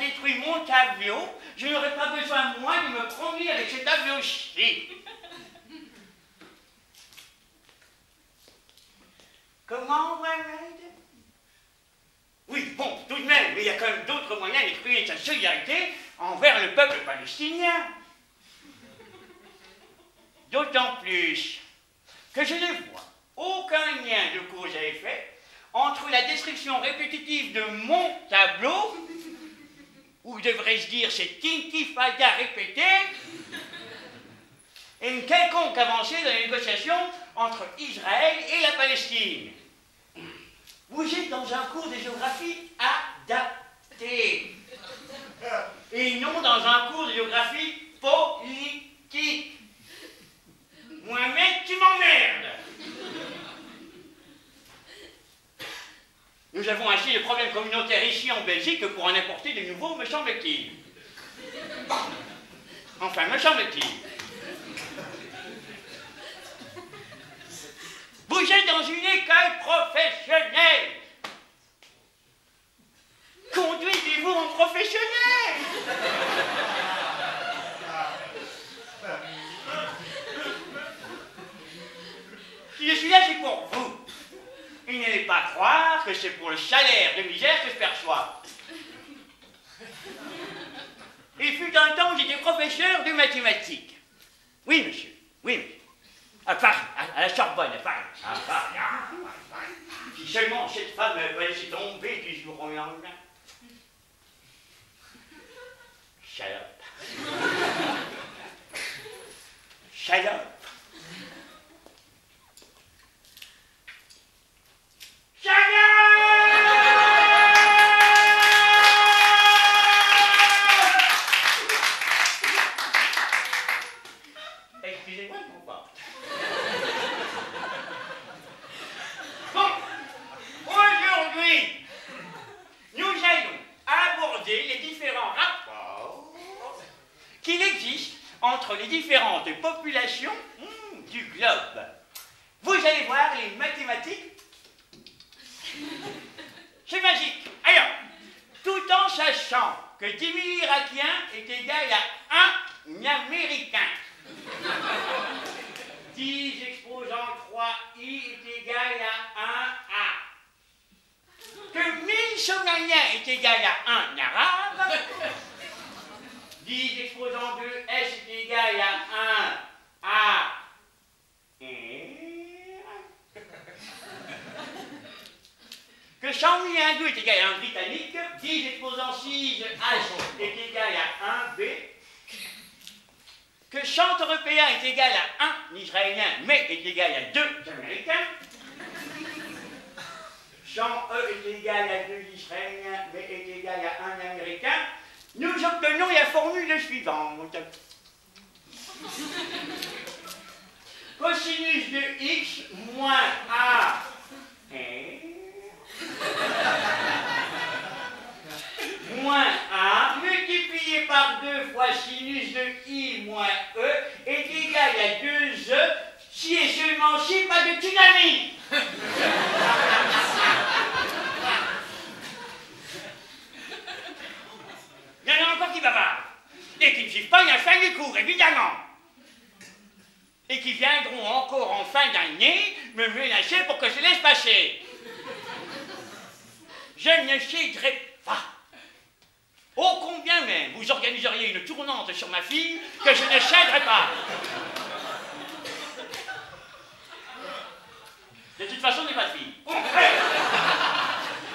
détruit mon tableau, je n'aurai pas besoin, moi, de me promener avec ce tableau-ci. Comment, Mohamed? Oui, bon, tout de même, mais il y a quand même d'autres moyens d'exprimer sa solidarité envers le peuple palestinien. D'autant plus que je ne vois aucun lien de cause à effet entre la description répétitive de mon tableau, ou devrais-je dire cette intifada répétée, et une quelconque avancée dans les négociations entre Israël et la Palestine. Vous êtes dans un cours de géographie adapté, et non dans un cours de géographie politique. Mohamed, tu m'emmerdes. Nous avons ainsi des problèmes communautaires ici en Belgique pour en importer de nouveaux, me semble-t-il. Enfin, me semble-t-il. Vous êtes dans une école professionnelle. Conduisez-vous en professionnel. Si je suis là, c'est pour vous. Et n'allez pas croire que c'est pour le salaire de misère que je perçois. Il fut un temps où j'étais professeur de mathématiques. Oui, monsieur. Oui, monsieur. À Paris, à la Sorbonne, à Paris. À Paris, à Paris. Si seulement cette femme me laissait tomber du jour au lendemain. Salope. Salope. Excusez-moi de mon porte. Bon, aujourd'hui, nous allons aborder les différents rapports qu'il existe entre les différentes populations du globe. Vous allez voir les mathématiques. C'est magique. Alors, tout en sachant que 10 000 Irakiens est égal à 1 Américain. 10 exposant 3i est égal à 1 A. Que 1000 Somaliens est égal à 1 Arabe. 10 exposant 2S est égal à 1 A. Que 100 000 hindous est égal à 1 Britannique, 10 exposant 6 H est égal à 1 B, que 100 Européens est égal à 1 Israélien, mais est égal à 2 Américains, 100 E est égal à 2 Israéliens, mais est égal à 1 Américain, nous obtenons la formule suivante. Cosinus de x moins A moins A multiplié par 2 fois sinus de I moins E est égal à 2E si et seulement si pas de tsunami. Il y en a encore qui bavardent et qui ne suivent pas la fin du cours, évidemment. Et qui viendront encore en fin d'année me menacer pour que je laisse passer. Je ne céderai pas. Oh, combien même vous organiseriez une tournante sur ma fille que je ne céderai pas. De toute façon, je n'ai pas de fille.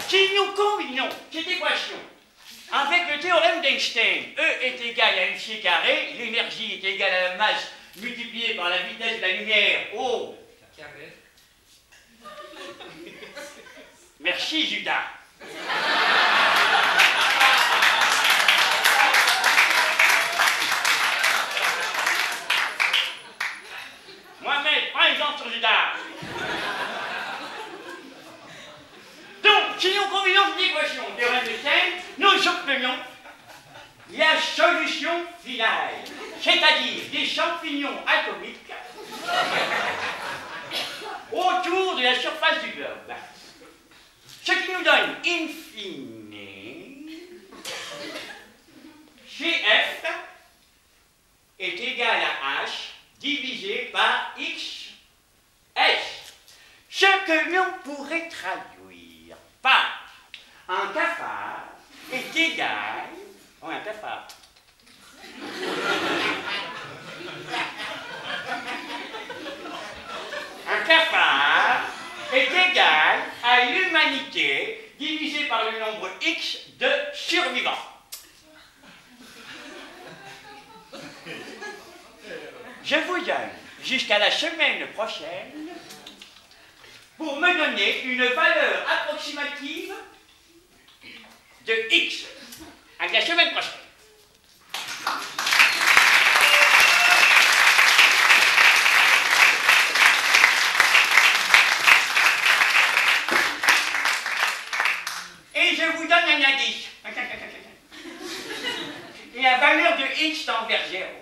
Si nous combinons cette équation avec le théorème d'Einstein, E est égal à mc carré, l'énergie est égale à la masse multipliée par la vitesse de la lumière au carré. Merci, Judas. Mohamed, prends exemple sur Judas. Donc, si nous combinons cette équation, théorème d'Einstein, nous obtenons la solution finale, c'est-à-dire des champignons atomiques autour de la surface du globe. Ce qui nous donne, in fine, GF est égal à H divisé par XS. Ce que l'on pourrait traduire par un cafard est égal... Oh, un cafard. Un cafard est égal à l'humanité divisé par le nombre X de survivants. Je vous donne jusqu'à la semaine prochaine pour me donner une valeur approximative de X. À la semaine prochaine. Et je vous donne un indice. La valeur de X tend vers 0.